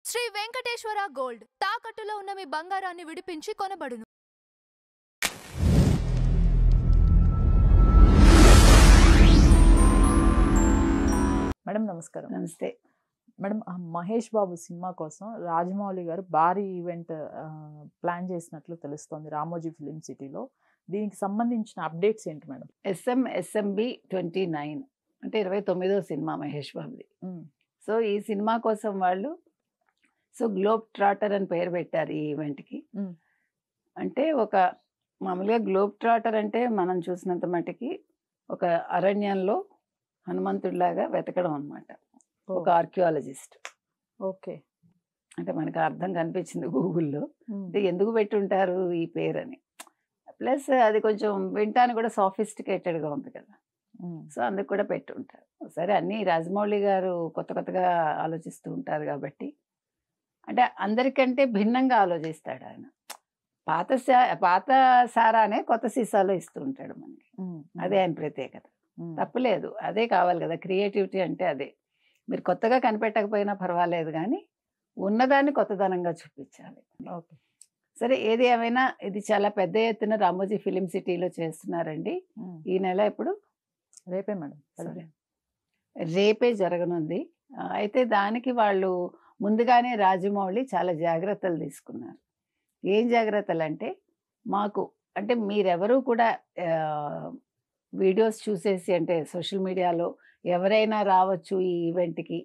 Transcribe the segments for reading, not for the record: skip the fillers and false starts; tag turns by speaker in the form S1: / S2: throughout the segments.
S1: Shri Venkateswara gold తాకట్టులో ఉన్న మీ బంగారాన్ని విడిపించి కొనబడును.
S2: మేడం నమస్కారం.
S3: నమస్తే
S2: మేడం, మహేష్ బాబు సినిమా కోసం రాజమౌళి గారు భారీ ఈవెంట్ ప్లాన్ చేసినట్లు తెలుస్తోంది రామోజీ ఫిలిం సిటీలో. దీనికి సంబంధించిన అప్డేట్స్ ఏంటి మేడం?
S3: ఎస్ఎంబి 29 అంటే 29వ సినిమా మహేష్ బాబుది. సో ఈ సినిమా కోసం వాళ్ళు గ్లోబ్ ట్రాటర్ అని పేరు పెట్టారు ఈ ఈవెంట్కి. అంటే ఒక మామూలుగా గ్లోబ్ ట్రాటర్ అంటే మనం చూసినంత మటుకి ఒక అరణ్యంలో హనుమంతుడిలాగా వెతకడం అనమాట, ఒక ఆర్కియాలజిస్ట్.
S2: ఓకే,
S3: అంటే మనకు అర్థం కనిపించింది గూగుల్లో. అంటే ఎందుకు పెట్టుంటారు ఈ పేరు అని. ప్లస్ అది కొంచెం వింటానికి కూడా సాఫిస్టికేటెడ్గా ఉంది కదా, సో అందుకు కూడా పెట్టుంటారు. సరే, అన్నీ రాజమౌళి గారు కొత్తగా ఆలోచిస్తూ ఉంటారు కాబట్టి, అంటే అందరికంటే భిన్నంగా ఆలోచిస్తాడు ఆయన. పాత సారానే కొత్త సీసాలో ఇస్తూ ఉంటాడు మనకి. అదే ఆయన ప్రత్యేకత. తప్పులేదు, అదే కావాలి కదా. క్రియేటివిటీ అంటే అదే. మీరు కొత్తగా కనిపెట్టకపోయినా పర్వాలేదు, కానీ ఉన్నదాన్ని కొత్తదనంగా చూపించాలి.
S2: ఓకే,
S3: సరే, ఏది ఏమైనా ఇది చాలా పెద్ద ఎత్తున రామోజీ ఫిలిం సిటీలో చేస్తున్నారండి. ఈ నెల ఇప్పుడు
S2: రేపే మేడం,
S3: రేపే జరగనుంది. అయితే దానికి వాళ్ళు ముందుగానే రాజమౌళి చాలా జాగ్రత్తలు తీసుకున్నారు. ఏం జాగ్రత్తలు అంటే, అంటే మీరెవరూ కూడా వీడియోస్ చూసేసి, అంటే సోషల్ మీడియాలో ఎవరైనా రావచ్చు ఈ ఈవెంట్కి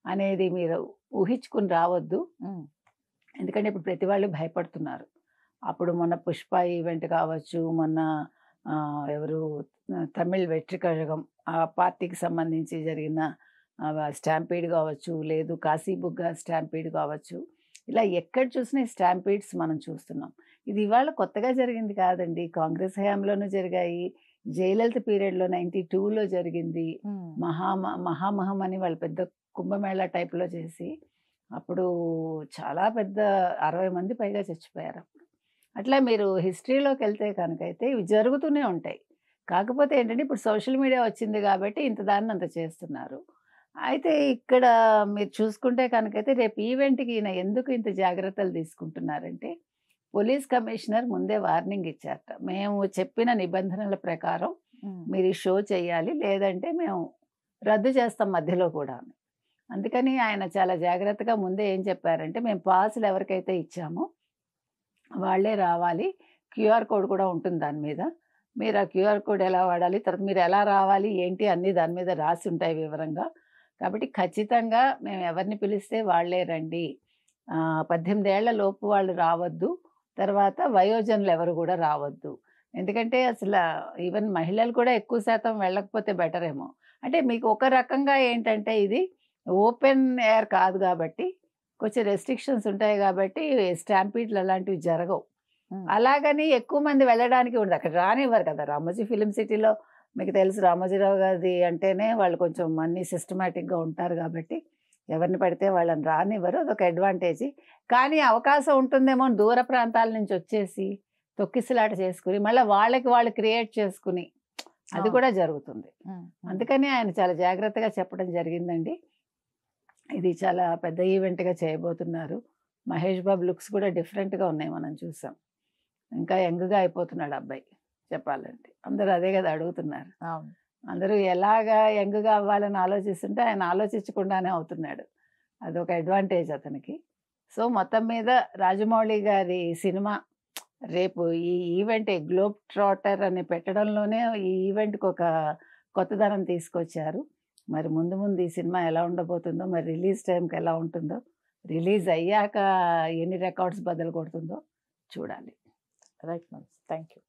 S3: అనేది మీరు ఊహించుకుని రావద్దు. ఎందుకంటే ఇప్పుడు ప్రతి వాళ్ళు భయపడుతున్నారు. అప్పుడు మొన్న పుష్ప ఈవెంట్ కావచ్చు, మొన్న ఎవరు తమిళ్ వెట్రికழகம் ఆ పార్టీకి సంబంధించి జరిగిన స్టాంపీడ్ కావచ్చు, లేదు కాశీబుగ్గ స్టాంపీడ్ కావచ్చు, ఇలా ఎక్కడ చూసినా స్టాంపీడ్స్ మనం చూస్తున్నాం. ఇది ఇవాళ కొత్తగా జరిగింది కాదండి, కాంగ్రెస్ హయాంలోనూ జరిగాయి. జయలలిత పీరియడ్లో 92లో జరిగింది. మహామహం అని వాళ్ళు పెద్ద కుంభమేళా టైప్లో చేసి అప్పుడు చాలా పెద్ద 60 మంది పైగా చచ్చిపోయారు అప్పుడు. అట్లా మీరు హిస్టరీలోకి వెళ్తే కనుకైతే ఇవి జరుగుతూనే ఉంటాయి. కాకపోతే ఏంటంటే ఇప్పుడు సోషల్ మీడియా వచ్చింది కాబట్టి ఇంత దాన్ని అంత చేస్తున్నారు. అయితే ఇక్కడ మీరు చూసుకుంటే కనుకైతే రేపు ఈవెంట్కి ఈయన ఎందుకు ఇంత జాగ్రత్తలు తీసుకుంటున్నారంటే, పోలీస్ కమిషనర్ ముందే వార్నింగ్ ఇచ్చారట. మేము చెప్పిన నిబంధనల ప్రకారం మీరు ఈ షో చేయాలి, లేదంటే మేము రద్దు చేస్తాం మధ్యలో కూడా. అందుకని ఆయన చాలా జాగ్రత్తగా ముందే ఏం చెప్పారంటే, మేము పాసులు ఎవరికైతే ఇచ్చామో వాళ్ళే రావాలి, క్యూఆర్ కోడ్ కూడా ఉంటుంది దాని మీద. మీరు ఆ క్యూఆర్ కోడ్ ఎలా వాడాలి, తర్వాత మీరు ఎలా రావాలి ఏంటి అన్నీ దాని మీద రాసి ఉంటాయి వివరంగా. కాబట్టి ఖచ్చితంగా మేము ఎవరిని పిలిస్తే వాళ్ళే రండి. 18 ఏళ్ల లోపు వాళ్ళు రావద్దు, తర్వాత వయోజనులు ఎవరు కూడా రావద్దు. ఎందుకంటే అసలు ఈవెన్ మహిళలు కూడా ఎక్కువ శాతం వెళ్ళకపోతే బెటర్ ఏమో. అంటే మీకు ఒక రకంగా ఏంటంటే ఇది ఓపెన్ ఎయిర్ కాదు కాబట్టి కొంచెం రెస్ట్రిక్షన్స్ ఉంటాయి కాబట్టి స్టాంపీడ్లు అలాంటివి జరగవు. అలాగని ఎక్కువ మంది వెళ్ళడానికి ఉండదు, అక్కడ రానివ్వరు కదా. రామోజీ ఫిలిం సిటీలో మీకు తెలుసు, రామోజీరావు గారిది అంటేనే వాళ్ళు కొంచెం అన్నీ సిస్టమేటిక్గా ఉంటారు కాబట్టి ఎవరిని పడితే వాళ్ళని రానివ్వరు. అదొక అడ్వాంటేజీ. కానీ అవకాశం ఉంటుందేమో దూర ప్రాంతాల నుంచి వచ్చేసి తొక్కిసలాట చేసుకుని మళ్ళీ వాళ్ళకి వాళ్ళు క్రియేట్ చేసుకుని అది కూడా జరుగుతుంది. అందుకని ఆయన చాలా జాగ్రత్తగా చెప్పడం జరిగిందండి. ఇది చాలా పెద్ద ఈవెంట్గా చేయబోతున్నారు. మహేష్ బాబు లుక్స్ కూడా డిఫరెంట్గా ఉన్నాయి, మనం చూసాం. ఇంకా యంగ్గా అయిపోతున్నాడు అబ్బాయి చెప్పాలంటే. అందరూ అదే కదా అడుగుతున్నారు. అందరూ ఎలాగా యంగ్గా అవ్వాలని ఆలోచిస్తుంటే ఆయన ఆలోచించకుండానే అవుతున్నాడు. అదొక అడ్వాంటేజ్ అతనికి. సో మొత్తం మీద రాజమౌళి గారి సినిమా రేపు ఈ ఈవెంట్ గ్లోబ్ ట్రాటర్ అని పెట్టడంలోనే ఈ ఈవెంట్కి ఒక కొత్తదనం తీసుకొచ్చారు. మరి ముందు ఈ సినిమా ఎలా ఉండబోతుందో, మరి రిలీజ్ టైంకి ఎలా ఉంటుందో, రిలీజ్ అయ్యాక ఎన్ని రికార్డ్స్ బద్దలు కొడుతుందో చూడాలి.
S2: Right ma'am, thank you.